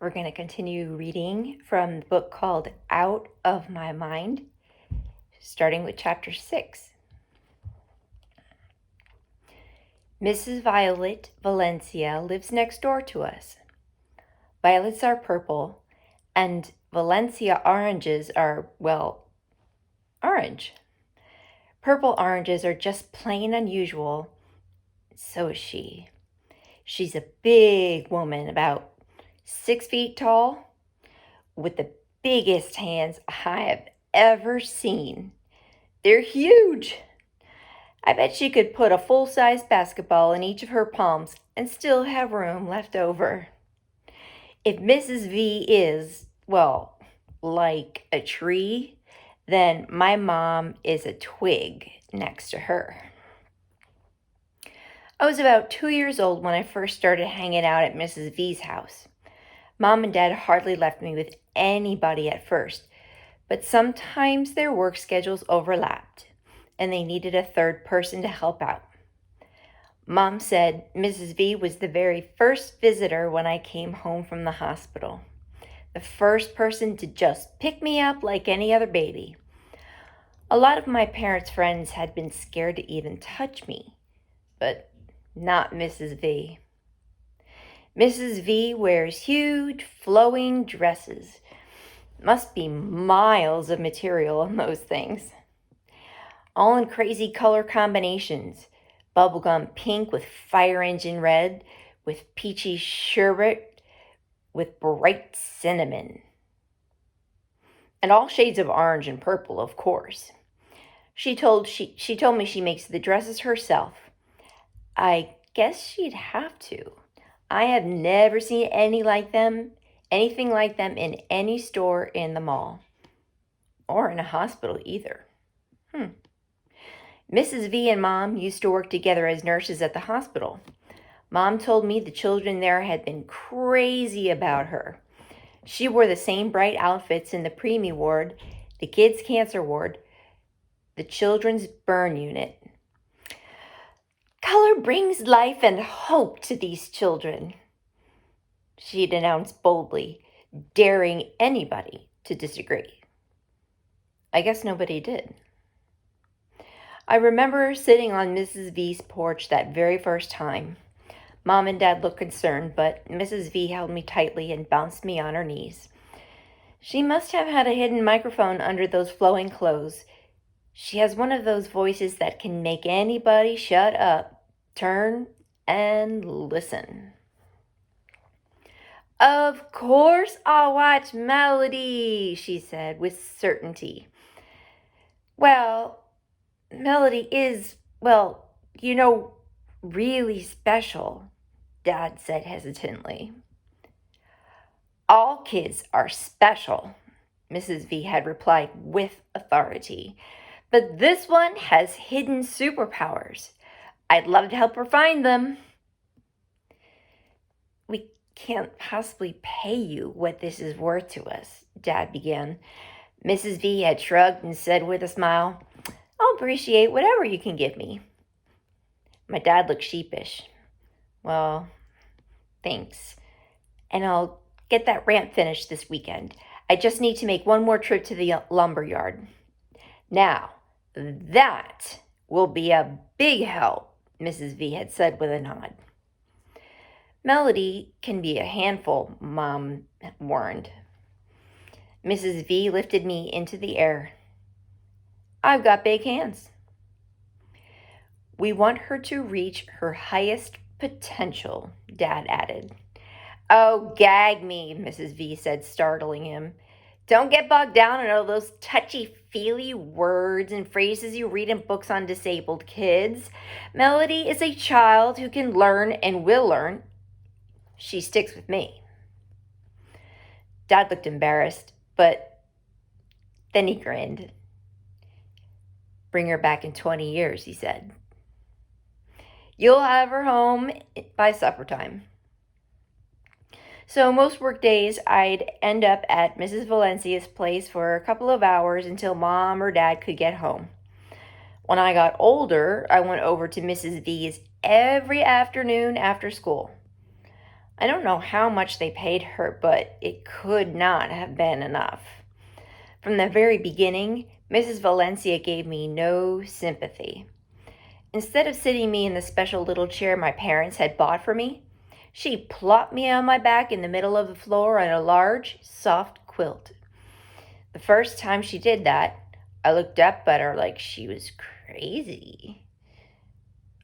We're going to continue reading from the book called Out of My Mind, starting with chapter 6. Mrs. Violet Valencia lives next door to us. Violets are purple, and Valencia oranges are, orange. Purple oranges are just plain unusual. So is she. She's a big woman, about 6 feet tall, with the biggest hands I have ever seen. They're huge. I bet she could put a full-size basketball in each of her palms and still have room left over. If Mrs. V is, like a tree, then my mom is a twig next to her. I was about 2 years old when I first started hanging out at Mrs. V's house. Mom and Dad hardly left me with anybody at first, but sometimes their work schedules overlapped, and they needed a third person to help out. Mom said Mrs. V was the very first visitor when I came home from the hospital. The first person to just pick me up like any other baby. A lot of my parents' friends had been scared to even touch me, but not Mrs. V. Mrs. V wears huge, flowing dresses. Must be miles of material on those things. All in crazy color combinations. Bubblegum pink with fire engine red, with peachy sherbet, with bright cinnamon. And all shades of orange and purple, of course. She told me she makes the dresses herself. I guess she'd have to. I have never seen anything like them in any store in the mall. Or in a hospital either. Mrs. V and Mom used to work together as nurses at the hospital. Mom told me the children there had been crazy about her. She wore the same bright outfits in the preemie ward, the kids' cancer ward, the children's burn unit. Color brings life and hope to these children, she'd announced boldly, daring anybody to disagree. I guess nobody did. I remember sitting on Mrs. V's porch that very first time. Mom and Dad looked concerned, but Mrs. V held me tightly and bounced me on her knees. She must have had a hidden microphone under those flowing clothes. She has one of those voices that can make anybody shut up, turn, and listen. Of course I'll watch Melody, she said with certainty. Well, Melody is, really special, Dad said hesitantly. All kids are special, Mrs. V had replied with authority. But this one has hidden superpowers. I'd love to help her find them. We can't possibly pay you what this is worth to us, Dad began. Mrs. V had shrugged and said with a smile, I'll appreciate whatever you can give me. My dad looked sheepish. Well, thanks. And I'll get that ramp finished this weekend. I just need to make one more trip to the lumber yard. Now, that will be a big help, Mrs. V had said with a nod. Melody can be a handful, Mom warned. Mrs. V lifted me into the air. I've got big hands. We want her to reach her highest potential, Dad added. Oh, gag me, Mrs. V said, startling him. Don't get bogged down in all those touchy-feely words and phrases you read in books on disabled kids. Melody is a child who can learn and will learn. She sticks with me. Dad looked embarrassed, but then he grinned. Bring her back in 20 years, he said. You'll have her home by supper time. So most work days, I'd end up at Mrs. Valencia's place for a couple of hours until Mom or Dad could get home. When I got older, I went over to Mrs. V's every afternoon after school. I don't know how much they paid her, but it could not have been enough. From the very beginning, Mrs. Valencia gave me no sympathy. Instead of sitting me in the special little chair my parents had bought for me, she plopped me on my back in the middle of the floor on a large, soft quilt. The first time she did that, I looked up at her like she was crazy.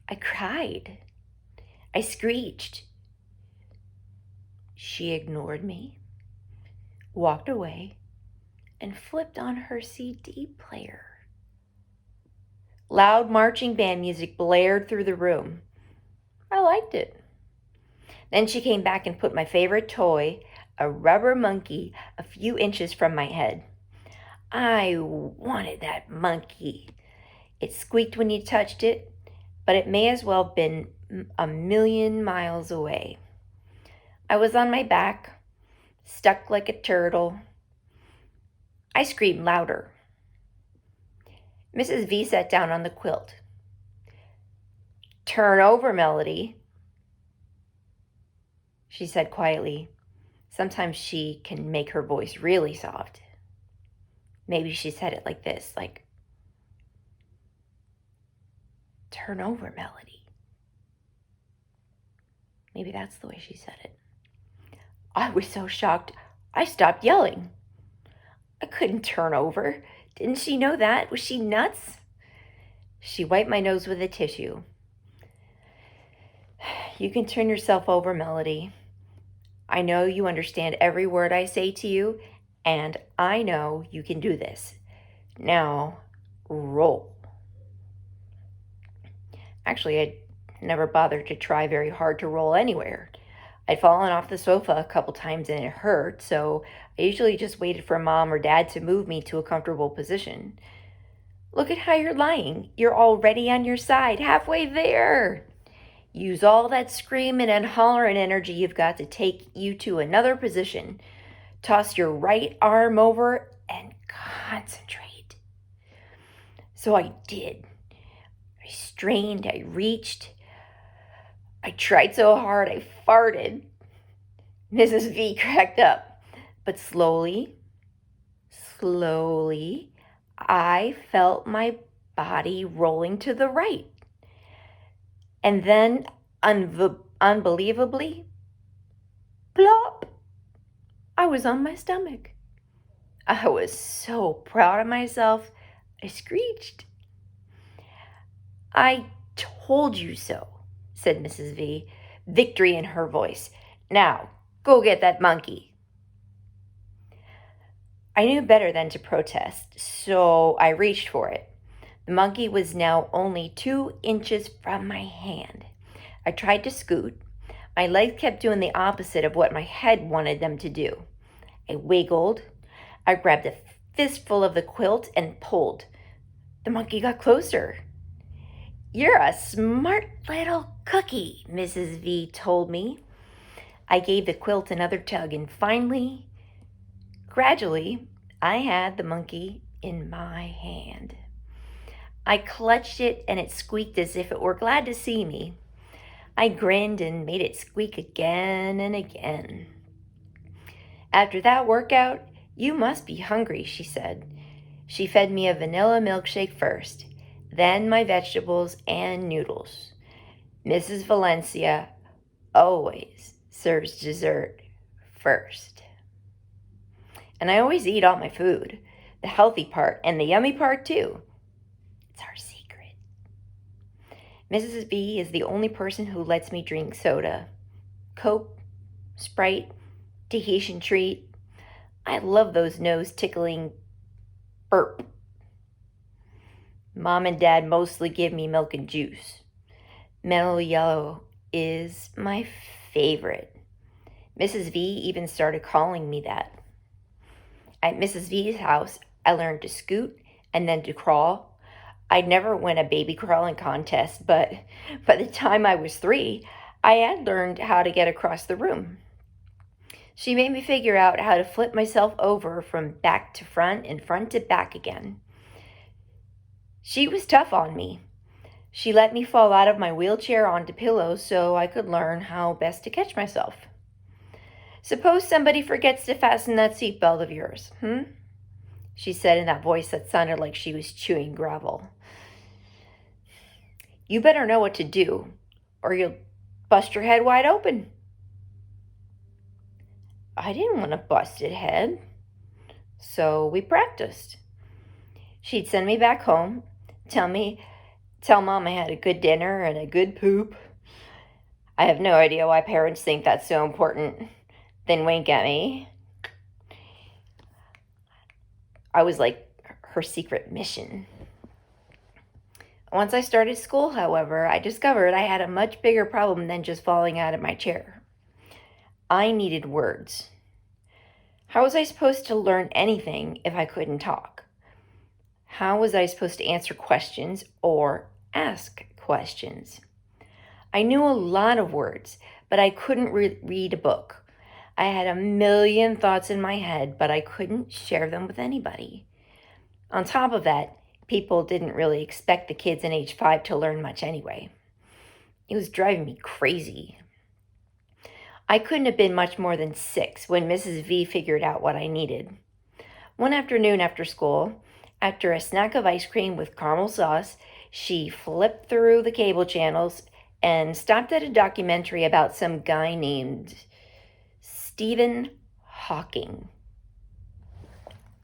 I cried. I screeched. She ignored me, walked away, and flipped on her CD player. Loud marching band music blared through the room. I liked it. Then she came back and put my favorite toy, a rubber monkey, a few inches from my head. I wanted that monkey. It squeaked when you touched it, but it may as well have been a million miles away. I was on my back, stuck like a turtle. I screamed louder. Mrs. V sat down on the quilt. "Turn over, Melody," she said quietly. Sometimes she can make her voice really soft. Maybe she said it like this, like, "Turn over, Melody." Maybe that's the way she said it. I was so shocked, I stopped yelling. I couldn't turn over. Didn't she know that? Was she nuts? She wiped my nose with a tissue. "You can turn yourself over, Melody. I know you understand every word I say to you, and I know you can do this. Now, roll." Actually, I'd never bothered to try very hard to roll anywhere. I'd fallen off the sofa a couple times and it hurt, so I usually just waited for Mom or Dad to move me to a comfortable position. "Look at how you're lying. You're already on your side, halfway there. Use all that screaming and hollering energy you've got to take you to another position. Toss your right arm over and concentrate." So I did. I strained, I reached. I tried so hard, I farted. Mrs. V cracked up. But slowly, I felt my body rolling to the right. And then, unbelievably, plop, I was on my stomach. I was so proud of myself, I screeched. "I told you so," said Mrs. V, victory in her voice. "Now, go get that monkey." I knew better than to protest, so I reached for it. The monkey was now only 2 inches from my hand. I tried to scoot. My legs kept doing the opposite of what my head wanted them to do. I wiggled. I grabbed a fistful of the quilt and pulled. The monkey got closer. "You're a smart little cookie," Mrs. V told me. I gave the quilt another tug, and finally, gradually, I had the monkey in my hand. I clutched it, and it squeaked as if it were glad to see me. I grinned and made it squeak again and again. "After that workout, you must be hungry," she said. She fed me a vanilla milkshake first, then my vegetables and noodles. Mrs. Valencia always serves dessert first. And I always eat all my food, the healthy part and the yummy part too. It's our secret. Mrs. B is the only person who lets me drink soda, Coke, Sprite, Tahitian Treat. I love those nose-tickling burp. Mom and Dad mostly give me milk and juice. Mellow Yellow is my favorite. Mrs. V even started calling me that. At Mrs. V's house, I learned to scoot and then to crawl. I'd never win a baby crawling contest, but by the time I was 3, I had learned how to get across the room. She made me figure out how to flip myself over from back to front and front to back again. She was tough on me. She let me fall out of my wheelchair onto pillows so I could learn how best to catch myself. Suppose somebody forgets to fasten that seatbelt of yours, she said in that voice that sounded like she was chewing gravel. You better know what to do, or you'll bust your head wide open. I didn't want a busted head, so we practiced. She'd send me back home, tell Mom I had a good dinner and a good poop. I have no idea why parents think that's so important. Then wink at me. I was like her secret mission. Once I started school, however, I discovered I had a much bigger problem than just falling out of my chair. I needed words. How was I supposed to learn anything if I couldn't talk? How was I supposed to answer questions or ask questions? I knew a lot of words, but I couldn't read a book. I had a million thoughts in my head, but I couldn't share them with anybody. On top of that, people didn't really expect the kids in age 5 to learn much anyway. It was driving me crazy. I couldn't have been much more than 6 when Mrs. V figured out what I needed. One afternoon after school, after a snack of ice cream with caramel sauce, she flipped through the cable channels and stopped at a documentary about some guy named Stephen Hawking.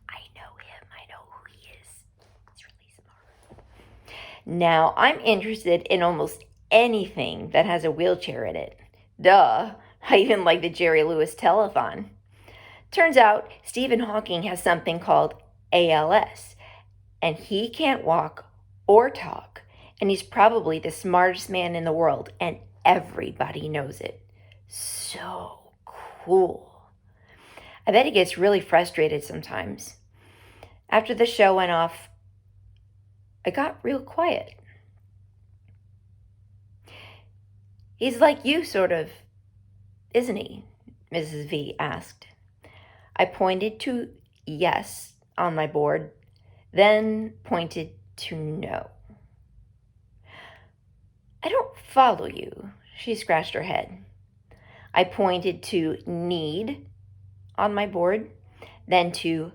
I know who he is. He's really smart. Now, I'm interested in almost anything that has a wheelchair in it. Duh, I even like the Jerry Lewis telethon. Turns out Stephen Hawking has something called ALS, and he can't walk or talk, and he's probably the smartest man in the world, and everybody knows it. So cool. I bet he gets really frustrated sometimes. After the show went off, I got real quiet. He's like you, sort of, isn't he? Mrs. V asked. I pointed to yes on my board, then pointed to no. I don't follow you, she scratched her head. I pointed to need on my board, then to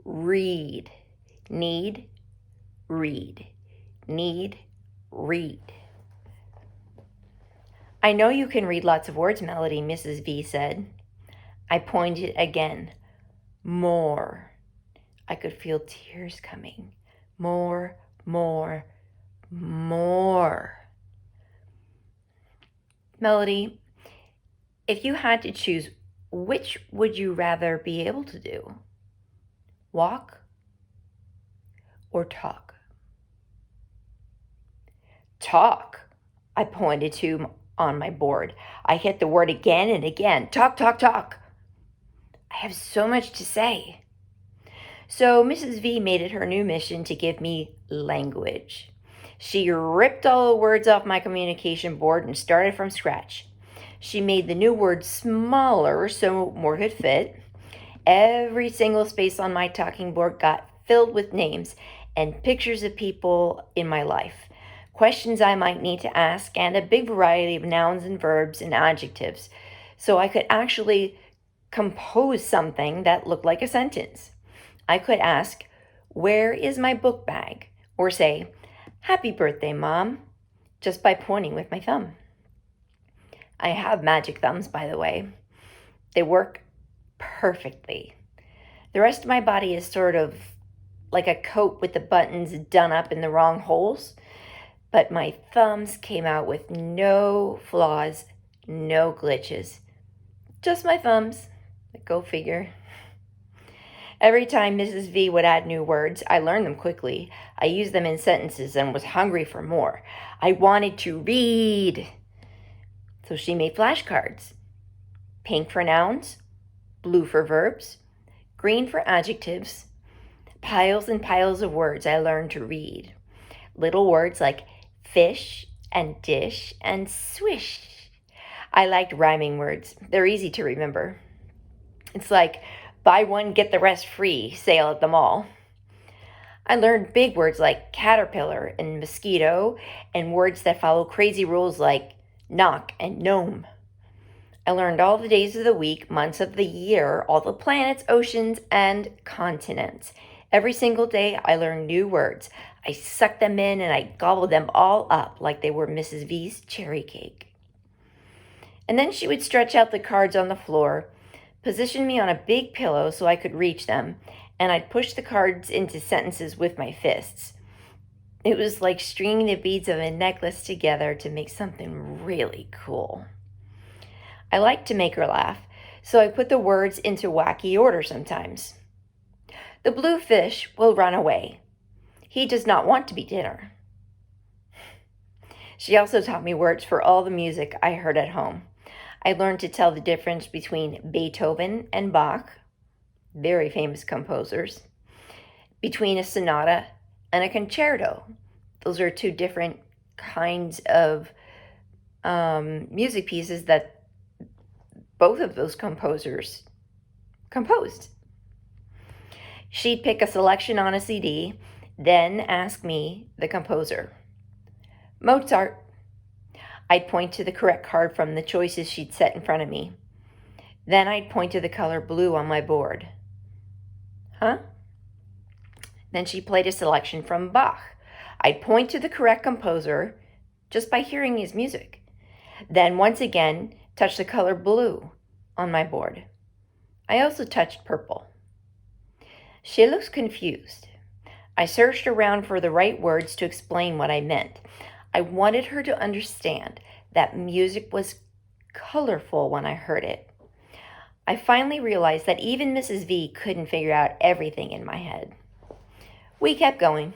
read. Need, read. Need, read. I know you can read lots of words, Melody, Mrs. V said. I pointed again. More. I could feel tears coming. More, more, more. Melody, if you had to choose, which would you rather be able to do? Walk or talk? Talk, I pointed to on my board. I hit the word again and again. Talk, talk, talk. I have so much to say. So Mrs. V made it her new mission to give me language. She ripped all the words off my communication board and started from scratch. She made the new words smaller so more could fit. Every single space on my talking board got filled with names and pictures of people in my life, questions I might need to ask, and a big variety of nouns and verbs and adjectives, so I could actually compose something that looked like a sentence. I could ask, where is my book bag? Or say, happy birthday, Mom, just by pointing with my thumb. I have magic thumbs, by the way. They work perfectly. The rest of my body is sort of like a coat with the buttons done up in the wrong holes, but my thumbs came out with no flaws, no glitches. Just my thumbs. Go figure. Every time Mrs. V would add new words, I learned them quickly. I used them in sentences and was hungry for more. I wanted to read. So she made flashcards. Pink for nouns, blue for verbs, green for adjectives. Piles and piles of words I learned to read. Little words like fish and dish and swish. I liked rhyming words. They're easy to remember. It's like buy one, get the rest free sale at the mall. I learned big words like caterpillar and mosquito and words that follow crazy rules like knock and gnome. I learned all the days of the week, months of the year, all the planets, oceans, and continents. Every single day, I learned new words. I sucked them in and I gobbled them all up like they were Mrs. V's cherry cake. And then she would stretch out the cards on the floor, position me on a big pillow so I could reach them, and I'd push the cards into sentences with my fists. It was like stringing the beads of a necklace together to make something really cool. I like to make her laugh, so I put the words into wacky order sometimes. The blue fish will run away. He does not want to be dinner. She also taught me words for all the music I heard at home. I learned to tell the difference between Beethoven and Bach, very famous composers, between a sonata and a concerto. Those are two different kinds of music pieces that both of those composers composed. She'd pick a selection on a CD, then ask me, the composer. Mozart. I'd point to the correct card from the choices she'd set in front of me. Then I'd point to the color blue on my board. Huh? Then she played a selection from Bach. I'd point to the correct composer just by hearing his music. Then once again, touch the color blue on my board. I also touched purple. She looks confused. I searched around for the right words to explain what I meant. I wanted her to understand that music was colorful when I heard it. I finally realized that even Mrs. V couldn't figure out everything in my head. We kept going.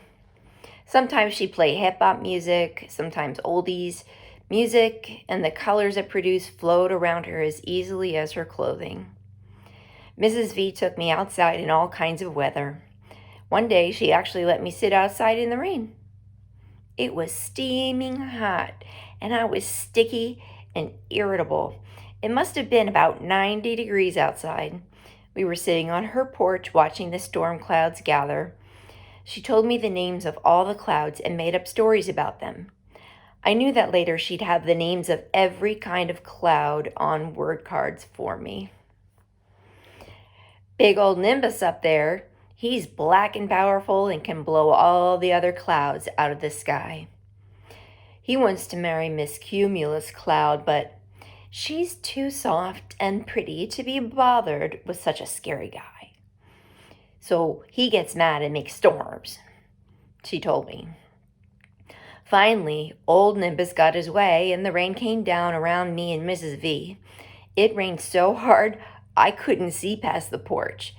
Sometimes she'd play hip-hop music, sometimes oldies. Music and the colors it produced flowed around her as easily as her clothing. Mrs. V took me outside in all kinds of weather. One day, she actually let me sit outside in the rain. It was steaming hot, and I was sticky and irritable. It must have been about 90 degrees outside. We were sitting on her porch watching the storm clouds gather. She told me the names of all the clouds and made up stories about them. I knew that later she'd have the names of every kind of cloud on word cards for me. Big old Nimbus up there, he's black and powerful and can blow all the other clouds out of the sky. He wants to marry Miss Cumulus Cloud, but she's too soft and pretty to be bothered with such a scary guy. So he gets mad and makes storms, she told me. Finally, old Nimbus got his way, and the rain came down around me and Mrs. V. It rained so hard, I couldn't see past the porch.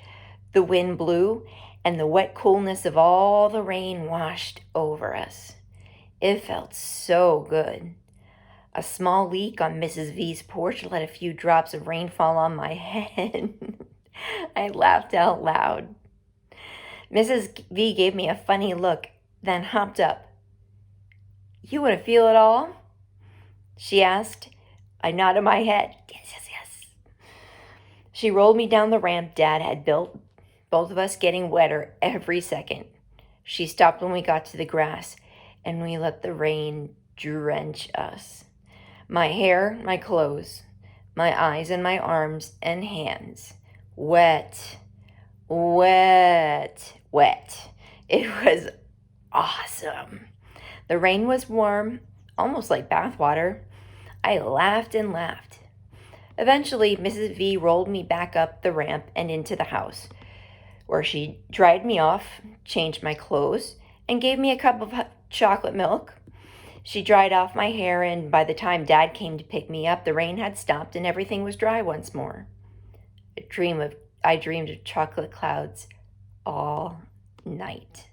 The wind blew, and the wet coolness of all the rain washed over us. It felt so good. A small leak on Mrs. V's porch let a few drops of rain fall on my head. I laughed out loud. Mrs. V gave me a funny look, then hopped up. You want to feel it all? She asked. I nodded my head. Yes, yes, yes. She rolled me down the ramp Dad had built, both of us getting wetter every second. She stopped when we got to the grass, and we let the rain drench us. My hair, my clothes, my eyes and my arms and hands. Wet, wet, wet. It was awesome. The rain was warm, almost like bath water. I laughed and laughed. Eventually, Mrs. V rolled me back up the ramp and into the house, where she dried me off, changed my clothes, and gave me a cup of hot chocolate milk. She dried off my hair, and by the time Dad came to pick me up, the rain had stopped and everything was dry once more. I dreamed of chocolate clouds all night.